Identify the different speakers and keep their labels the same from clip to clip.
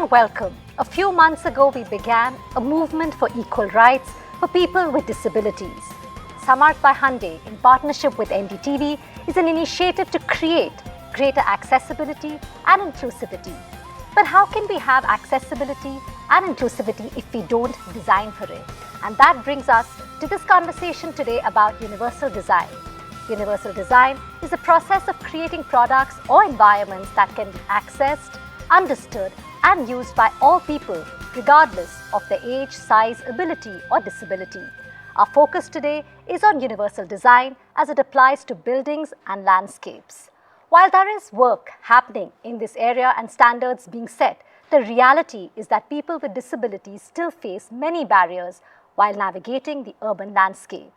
Speaker 1: and welcome. A few months ago, we began a movement for equal rights for people with disabilities. Samarth by Hyundai, in partnership with NDTV, is an initiative to create greater accessibility and inclusivity. But how can we have accessibility and inclusivity if we don't design for it? And that brings us to this conversation today about universal design. Universal design is a process of creating products or environments that can be accessed, understood, and used by all people, regardless of their age, size, ability, or disability. Our focus today is on universal design as it applies to buildings and landscapes. While there is work happening in this area and standards being set, the reality is that people with disabilities still face many barriers while navigating the urban landscape.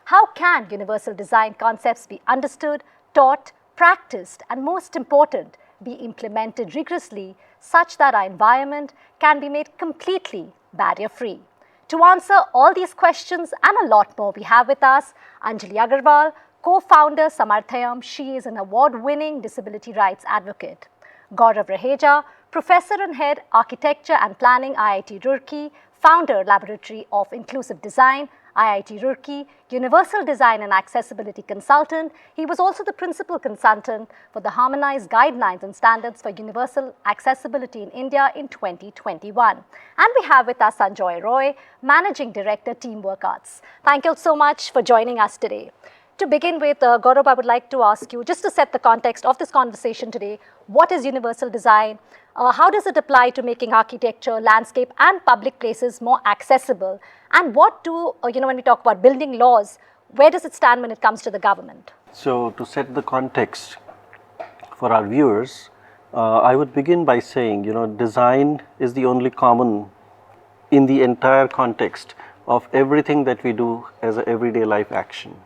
Speaker 1: How can universal design concepts be understood, taught, practiced, and most important, be implemented rigorously such that our environment can be made completely barrier-free? To answer all these questions and a lot more, we have with us Anjali Agarwal, co-founder Samarth. She is an award-winning disability rights advocate. Gaurav Raheja, professor and head Architecture and Planning, IIT Roorkee, founder Laboratory of Inclusive Design, IIT Roorkee, Universal Design and Accessibility Consultant. He was also the principal consultant for the Harmonized Guidelines and Standards for Universal Accessibility in India in 2021. And we have with us Sanjoy Roy, Managing Director, Teamwork Arts. Thank you so much for joining us today. To begin with, Gaurav, I would like to ask you, just to set the context of this conversation today, what is universal design? How does it apply to making architecture, landscape, and public places more accessible? And what do, when we talk about building laws, where does it stand when it comes to the government?
Speaker 2: So, to set the context for our viewers, I would begin by saying, design is the only common in the entire context of everything that we do as an everyday life action.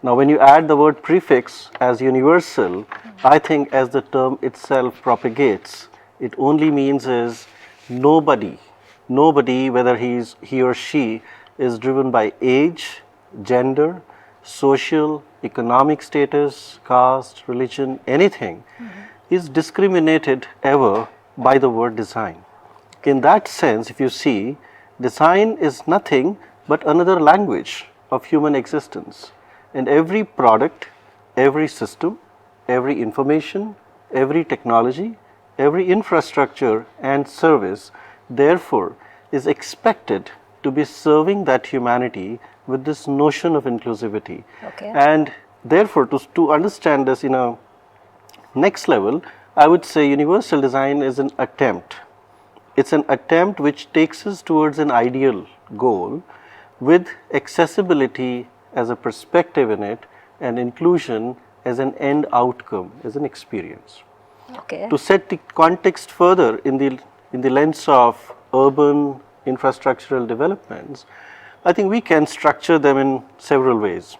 Speaker 2: Now, when you add the word prefix as universal, I think as the term itself propagates, it only means is nobody, whether he or she is driven by age, gender, social, economic status, caste, religion, anything, is discriminated ever by the word design. In that sense, if you see, design is nothing but another language of human existence. And every product, every system, every information, every technology, every infrastructure and service, therefore, is expected to be serving that humanity with this notion of inclusivity.
Speaker 1: Okay.
Speaker 2: And therefore, to understand this in a next level, I would say universal design is an attempt. It's an attempt which takes us towards an ideal goal with accessibility as a perspective in it and inclusion as an end outcome, as an experience.
Speaker 1: Okay.
Speaker 2: To set the context further in the lens of urban infrastructural developments, I think we can structure them in several ways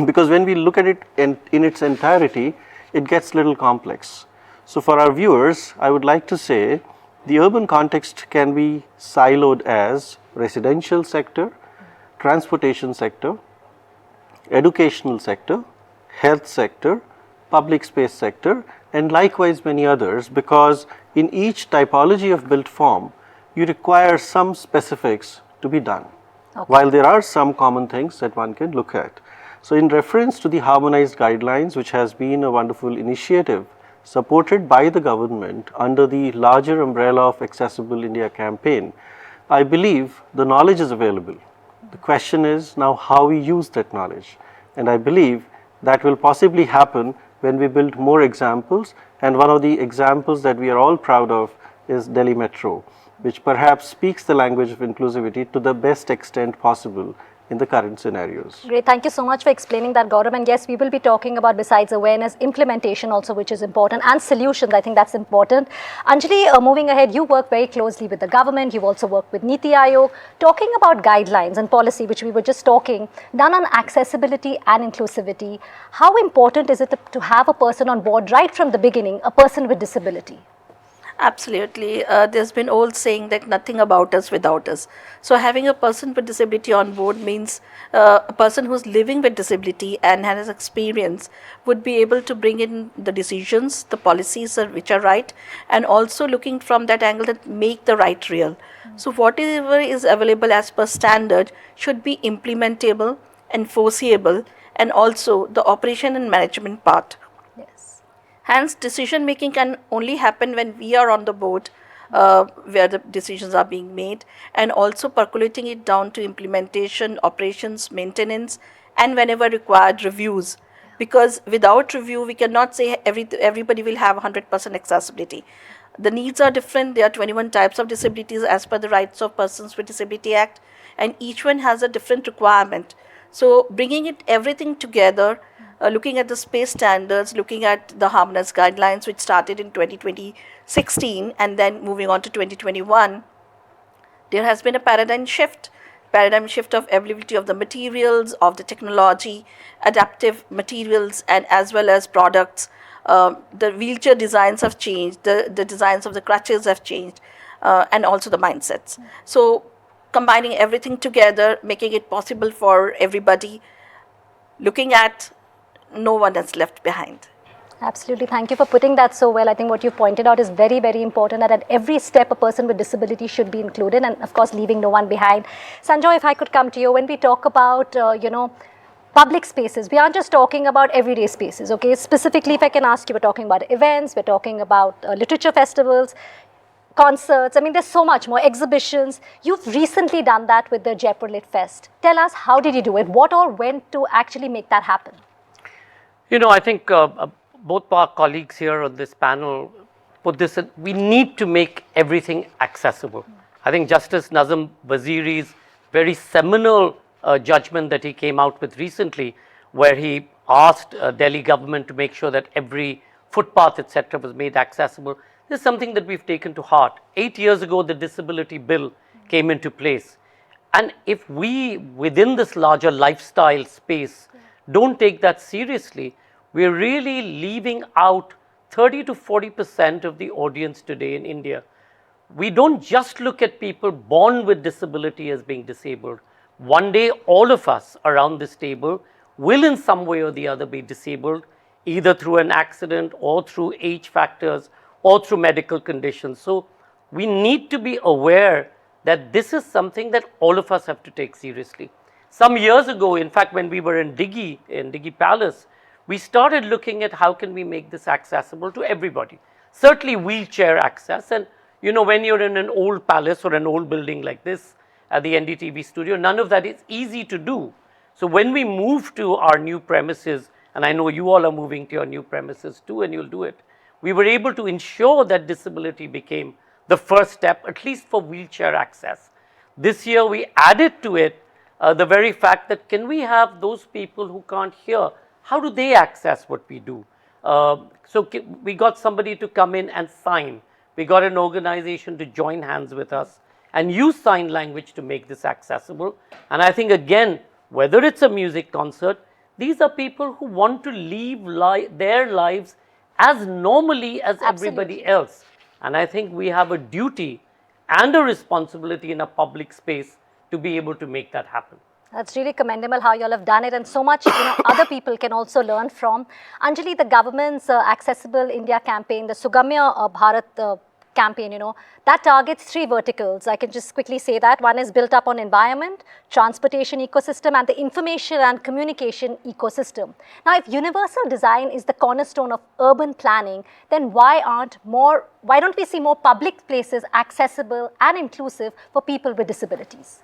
Speaker 2: because when we look at it in its entirety, it gets a little complex. So for our viewers, I would like to say the urban context can be siloed as residential sector, transportation sector, educational sector, health sector, public space sector, and likewise many others, because in each typology of built form, you require some specifics to be done, while there are some common things that one can look at. So in reference to the Harmonized Guidelines, which has been a wonderful initiative supported by the government under the larger umbrella of Accessible India campaign, I believe the knowledge is available. The question is now how we use that knowledge, and I believe that will possibly happen when we build more examples, and one of the examples that we are all proud of is Delhi Metro, which perhaps speaks the language of inclusivity to the best extent possible in the current scenarios.
Speaker 1: Great. Thank you so much for explaining that, Gaurav. And yes, we will be talking about, besides awareness, implementation also, which is important, and solutions. I think that's important. Anjali, moving ahead, you work very closely with the government. You've also worked with Niti Aayog, talking about guidelines and policy, which we were just talking, done on accessibility and inclusivity. How important is it to have a person on board right from the beginning, a person with disability?
Speaker 3: Absolutely. There's been old saying that nothing about us without us. So having a person with disability on board means a person who's living with disability and has experience would be able to bring in the decisions, the policies which are right, and also looking from that angle that make the right real. So whatever is available as per standard should be implementable, enforceable, and also the operation and management part.
Speaker 1: Yes.
Speaker 3: Hence, decision making can only happen when we are on the board where the decisions are being made, and also percolating it down to implementation, operations, maintenance, and whenever required, reviews. Because without review, we cannot say everybody will have 100% accessibility. The needs are different. There are 21 types of disabilities as per the Rights of Persons with Disability Act, and each one has a different requirement. So bringing it everything together, looking at the space standards, looking at the harmonious guidelines which started in 2016 and then moving on to 2021, there has been a paradigm shift of availability of the materials, of the technology, adaptive materials, and as well as products. The wheelchair designs have changed, the designs of the crutches have changed, and also the mindsets. So combining everything together, making it possible for everybody, looking at no one is left behind.
Speaker 1: Absolutely. Thank you for putting that so well. I think what you pointed out is very, very important, that at every step a person with disability should be included, and of course leaving no one behind. Sanjoy, if I could come to you, when we talk about, public spaces, we aren't just talking about everyday spaces, okay? Specifically, if I can ask you, we're talking about events, we're talking about literature festivals, concerts. I mean, there's so much more, exhibitions. You've recently done that with the Jaipur Lit Fest. Tell us, how did you do it? What all went to actually make that happen?
Speaker 4: I think both our colleagues here on this panel put this in, we need to make everything accessible. I think Justice Nazim Waziri's very seminal judgment that he came out with recently, where he asked Delhi government to make sure that every footpath, etc., was made accessible. This is something that we've taken to heart. 8 years ago, the disability bill came into place. And if we, within this larger lifestyle space, don't take that seriously, we're really leaving out 30 to 40% of the audience today in India. We don't just look at people born with disability as being disabled. One day, all of us around this table will in some way or the other be disabled, either through an accident or through age factors or through medical conditions. So we need to be aware that this is something that all of us have to take seriously. Some years ago, in fact, when we were in Diggy Palace, we started looking at how can we make this accessible to everybody. Certainly wheelchair access, and when you're in an old palace or an old building like this at the NDTV studio, none of that is easy to do. So when we move to our new premises, and I know you all are moving to your new premises too, and you'll do it, we were able to ensure that disability became the first step, at least for wheelchair access. This year we added to it the very fact that can we have those people who can't hear, how do they access what we do? So we got somebody to come in and sign. We got an organization to join hands with us and use sign language to make this accessible. And I think, again, whether it's a music concert, these are people who want to live their lives as normally as everybody else. And I think we have a duty and a responsibility in a public space to be able to make that happen.
Speaker 1: That's really commendable how you all have done it, and so much other people can also learn from. Anjali, the government's Accessible India campaign, the Sugamya Bharat campaign, that targets 3 verticals. I can just quickly say that. One is built up on environment, transportation ecosystem, and the information and communication ecosystem. Now, if universal design is the cornerstone of urban planning, then why don't we see more public places accessible and inclusive for people with disabilities?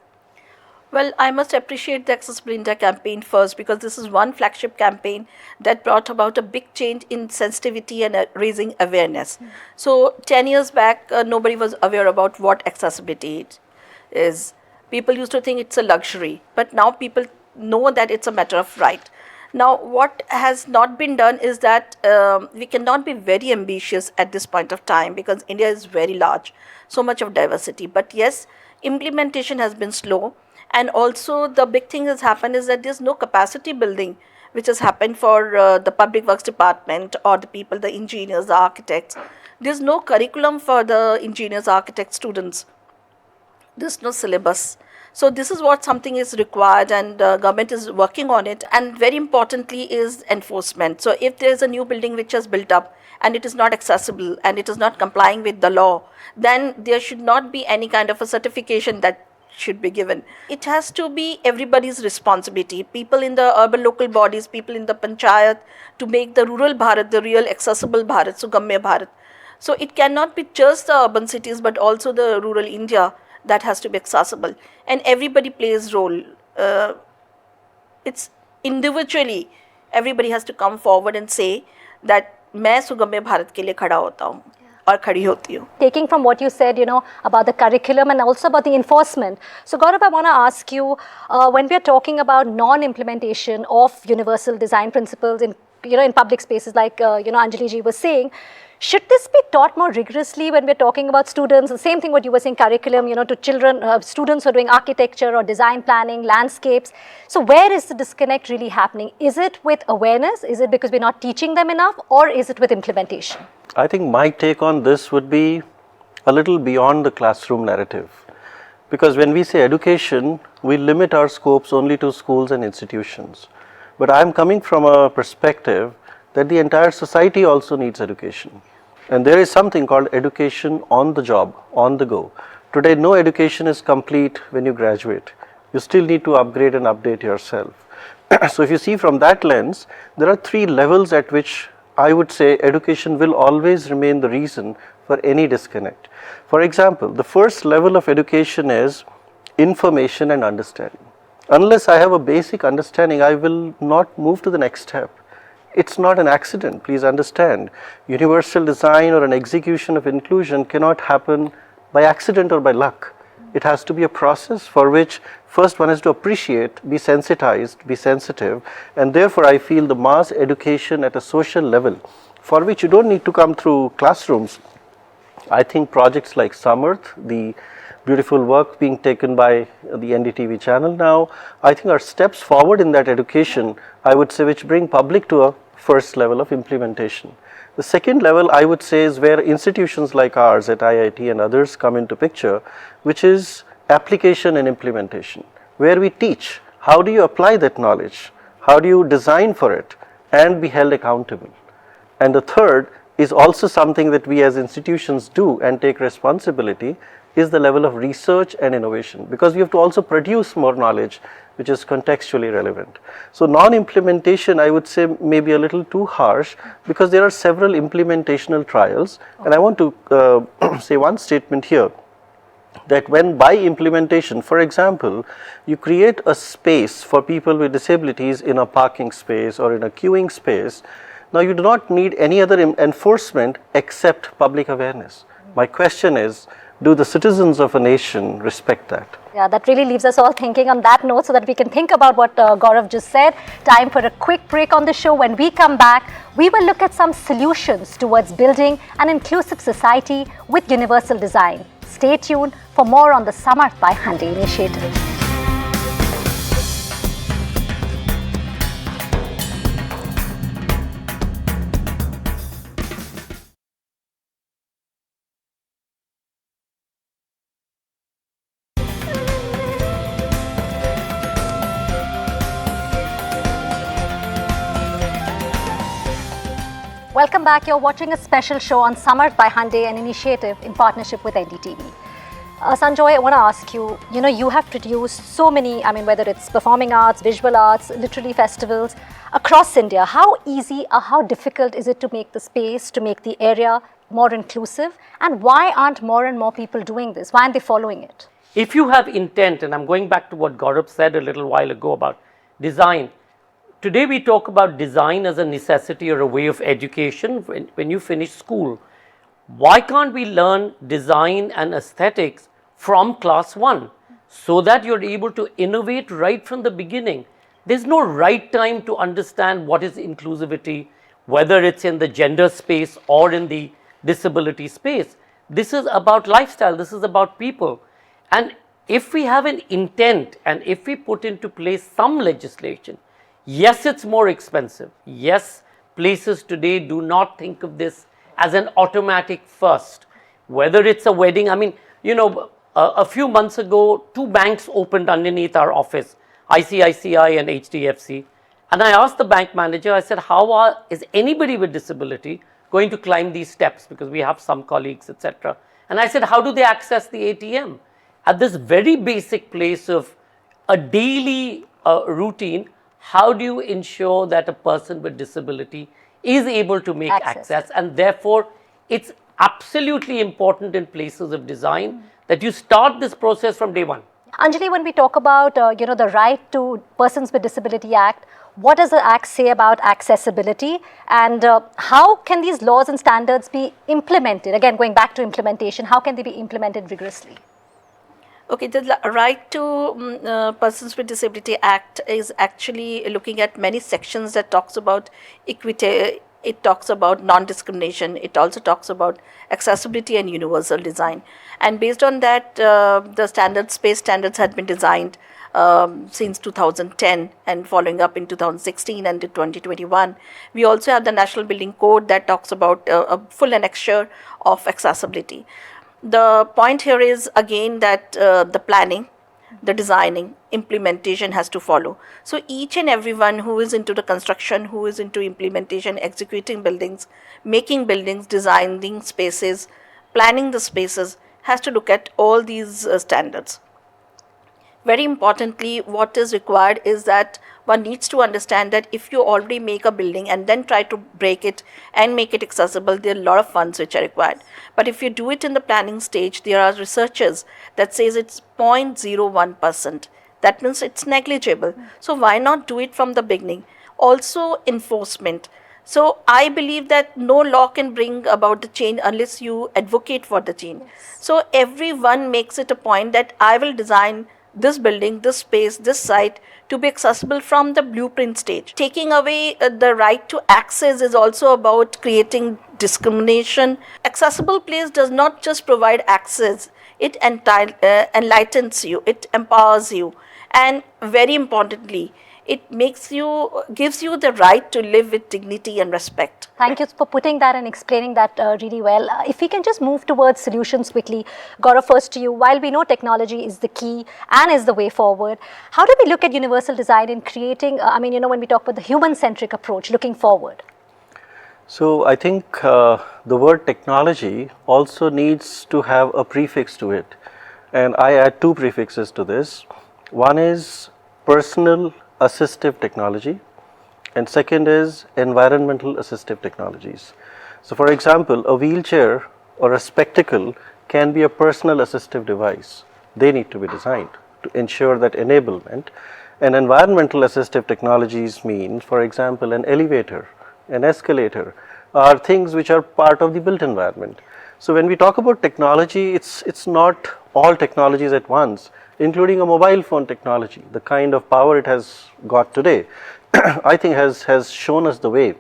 Speaker 3: Well, I must appreciate the Accessible India campaign first, because this is one flagship campaign that brought about a big change in sensitivity and raising awareness. So 10 years back, nobody was aware about what accessibility is. People used to think it's a luxury, but now people know that it's a matter of right. Now, what has not been done is that we cannot be very ambitious at this point of time, because India is very large, so much of diversity. But yes, implementation has been slow. And also the big thing has happened is that there's no capacity building which has happened for the public works department or the people, the engineers, the architects. There's no curriculum for the engineers, architects, students. There's no syllabus. So this is what something is required, and government is working on it. And very importantly is enforcement. So if there is a new building which has built up and it is not accessible and it is not complying with the law, then there should not be any kind of a certification that should be given. It has to be everybody's responsibility. People in the urban local bodies, people in the panchayat, to make the rural Bharat, the real accessible Bharat, Sugamya Bharat. So it cannot be just the urban cities, but also the rural India that has to be accessible, and everybody plays role. It's individually, everybody has to come forward and say that मैं सुगम्य भारत के लिए खड़ा होता हूँ और खड़ी होती हूँ.
Speaker 1: Taking from what you said, about the curriculum and also about the enforcement. So Gaurav, I want to ask you, when we are talking about non-implementation of universal design principles in public spaces, like Anjali ji was saying, should this be taught more rigorously when we're talking about students? The same thing what you were saying, curriculum, to children, students who are doing architecture or design planning, landscapes. So where is the disconnect really happening? Is it with awareness? Is it because we're not teaching them enough? Or is it with implementation?
Speaker 2: I think my take on this would be a little beyond the classroom narrative. Because when we say education, we limit our scopes only to schools and institutions. But I'm coming from a perspective that the entire society also needs education. And there is something called education on the job, on the go. Today, no education is complete when you graduate. You still need to upgrade and update yourself. So if you see from that lens, there are 3 levels at which I would say education will always remain the reason for any disconnect. For example, the first level of education is information and understanding. Unless I have a basic understanding, I will not move to the next step. It's not an accident, please understand. Universal design or an execution of inclusion cannot happen by accident or by luck. It has to be a process for which first one has to appreciate, be sensitized, be sensitive, and therefore I feel the mass education at a social level, for which you don't need to come through classrooms. I think projects like Samarth, the beautiful work being taken by the NDTV channel now, I think are steps forward in that education, I would say, which bring public to a first level of implementation. The second level, I would say, is where institutions like ours at IIT and others come into picture, which is application and implementation, where we teach how do you apply that knowledge, how do you design for it and be held accountable. And the third is also something that we as institutions do and take responsibility, is the level of research and innovation, because we have to also produce more knowledge which is contextually relevant. So non-implementation, I would say, may be a little too harsh, because there are several implementational trials, and I want to say one statement here, that when by implementation, for example, you create a space for people with disabilities in a parking space or in a queuing space, now you do not need any other enforcement except public awareness. My question is, do the citizens of a nation respect that?
Speaker 1: Yeah, that really leaves us all thinking on that note, so that we can think about what Gaurav just said. Time for a quick break on the show. When we come back, we will look at some solutions towards building an inclusive society with universal design. Stay tuned for more on the Samarth by Hyundai initiative. Welcome back. You're watching a special show on Samarth by Hyundai, an initiative in partnership with NDTV. Sanjoy, I want to ask you, you have produced so many, whether it's performing arts, visual arts, literary festivals across India. How easy or how difficult is it to make the space, to make the area more inclusive? And why aren't more and more people doing this? Why aren't they following it?
Speaker 4: If you have intent, and I'm going back to what Gaurav said a little while ago about design, today we talk about design as a necessity or a way of education when you finish school. Why can't we learn design and aesthetics from class 1 so that you're able to innovate right from the beginning? There's no right time to understand what is inclusivity, whether it's in the gender space or in the disability space. This is about lifestyle, this is about people. And if we have an intent and if we put into place some legislation, Yes, it's more expensive. Yes, places today do not think of this as an automatic first. Whether it's a wedding, I mean, a few months ago, 2 banks opened underneath our office, ICICI and HDFC. And I asked the bank manager, I said, is anybody with disability going to climb these steps? Because we have some colleagues, etc. And I said, how do they access the ATM? At this very basic place of a daily routine, how do you ensure that a person with disability is able to make access? And therefore, it's absolutely important in places of design that you start this process from day one.
Speaker 1: Anjali, when we talk about the Right to Persons with Disability Act, what does the Act say about accessibility, and how can these laws and standards be implemented? Again, going back to implementation, how can they be implemented rigorously?
Speaker 3: Okay, the Right to Persons with Disability Act is actually looking at many sections that talks about equity. It talks about non-discrimination. It also talks about accessibility and universal design. And based on that, the space standards had been designed since 2010 and following up in 2016 and 2021. We also have the National Building Code that talks about a full annexure of accessibility. The point here is again that the planning, the designing, implementation has to follow. So each and everyone who is into the construction, who is into implementation, executing buildings, making buildings, designing spaces, planning the spaces, has to look at all these standards. Very importantly, what is required is that one needs to understand that if you already make a building and then try to break it and make it accessible, there are a lot of funds which are required. But if you do it in the planning stage, there are researchers that says it's 0.01%. That means it's negligible. So why not do it from the beginning? Also, enforcement. So I believe that no law can bring about the change unless you advocate for the change. So everyone makes it a point that I will design this building, this space, this site to be accessible from the blueprint stage. Taking away the right to access is also about creating discrimination. Accessible place does not just provide access, it enlightens you, it empowers you, and very importantly, it gives you the right to live with dignity and respect.
Speaker 1: Thank you for putting that and explaining that really well. If we can just move towards solutions quickly. Gaurav, first to you. While we know technology is the key and is the way forward, how do we look at universal design in creating, when we talk about the human-centric approach, looking forward?
Speaker 2: So I think the word technology also needs to have a prefix to it. And I add 2 prefixes to this. One is personal assistive technology, and second is environmental assistive technologies. So for example, a wheelchair or a spectacle can be a personal assistive device. They need to be designed to ensure that enablement. And environmental assistive technologies mean, for example, an elevator, an escalator, are things which are part of the built environment. So when we talk about technology, it's not all technologies at once, including a mobile phone technology. The kind of power it has got today, I think has shown us the way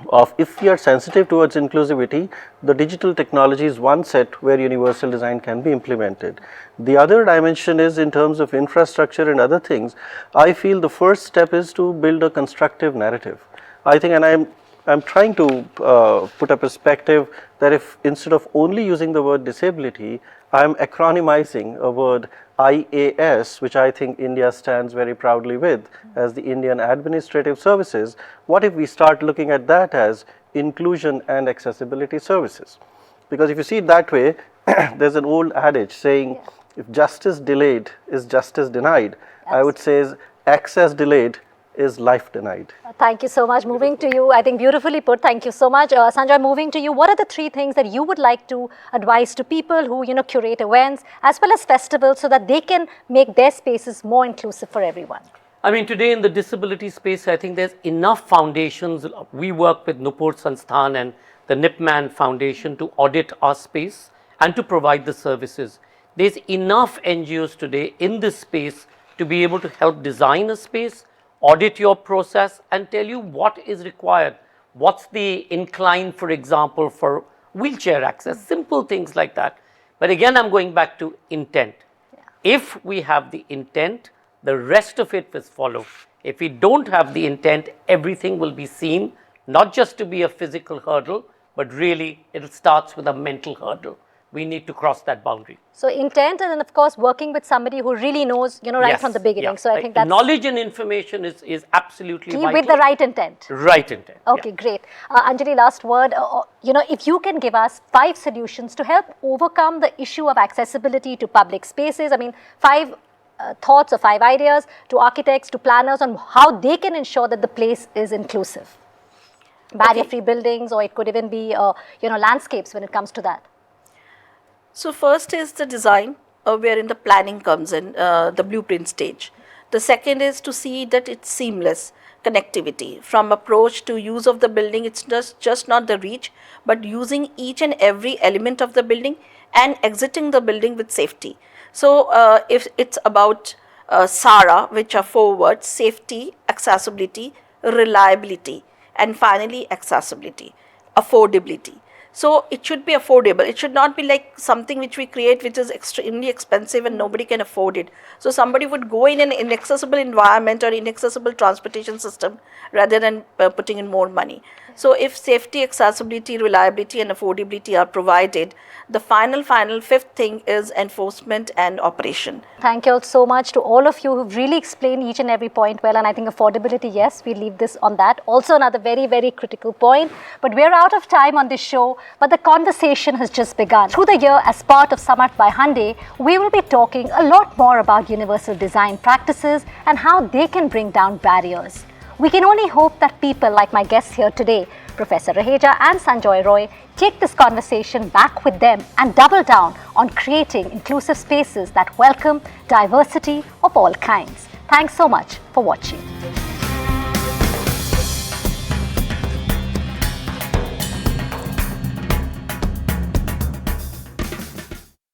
Speaker 2: of, if we are sensitive towards inclusivity, the digital technology is one set where universal design can be implemented. The other dimension is in terms of infrastructure and other things. I feel the first step is to build a constructive narrative. I think, and I'm trying to put a perspective that if instead of only using the word disability, I'm acronymizing a word IAS, which I think India stands very proudly with as the Indian Administrative Services. What if we start looking at that as inclusion and accessibility services? Because if you see it that way, there's an old adage saying, if justice delayed is justice denied. I would say access delayed is life denied.
Speaker 1: Thank you so much. Moving to you, I think beautifully put. Thank you so much. Sanjay, moving to you, what are the 3 things that you would like to advise to people who, curate events as well as festivals so that they can make their spaces more inclusive for everyone?
Speaker 4: I mean, today in the disability space, I think there's enough foundations. We work with Nupur Sansthan and the Nipman Foundation to audit our space and to provide the services. There's enough NGOs today in this space to be able to help design a space, audit your process and tell you what is required. What's the incline, for example, for wheelchair access, simple things like that. But again, I'm going back to intent. If we have the intent, the rest of it will follow. If we don't have the intent, everything will be seen not just to be a physical hurdle, but really it starts with a mental hurdle. We need to cross that boundary.
Speaker 1: So intent, and then of course working with somebody who really knows, right
Speaker 4: Yes,
Speaker 1: from the beginning.
Speaker 4: yeah.
Speaker 1: So I think that's
Speaker 4: knowledge and information is absolutely vital.
Speaker 1: with the right intent.
Speaker 4: Right intent.
Speaker 1: Okay,
Speaker 4: yeah.
Speaker 1: great. Anjali, last word. If you can give us 5 solutions to help overcome the issue of accessibility to public spaces. I mean, 5 thoughts or 5 ideas to architects, to planners on how they can ensure that the place is inclusive. Barrier-free buildings, or it could even be, landscapes when it comes to that.
Speaker 3: So first is the design, wherein the planning comes in, the blueprint stage. The second is to see that it's seamless connectivity. From approach to use of the building, it's just not the reach, but using each and every element of the building and exiting the building with safety. So if it's about SARA, which are 4 words: safety, accessibility, reliability, and finally accessibility, affordability. So it should be affordable. It should not be like something which we create which is extremely expensive and nobody can afford it. So somebody would go in an inaccessible environment or inaccessible transportation system rather than putting in more money. So if safety, accessibility, reliability and affordability are provided, the final 5th thing is enforcement and operation.
Speaker 1: Thank you all so much to all of you who've really explained each and every point well, and I think affordability, yes, we leave this on that. Also another very, very critical point, but we're out of time on this show, but the conversation has just begun. Through the year, as part of Samarth by Hyundai, we will be talking a lot more about universal design practices and how they can bring down barriers. We can only hope that people like my guests here today, Professor Raheja and Sanjoy Roy, take this conversation back with them and double down on creating inclusive spaces that welcome diversity of all kinds. Thanks so much for watching.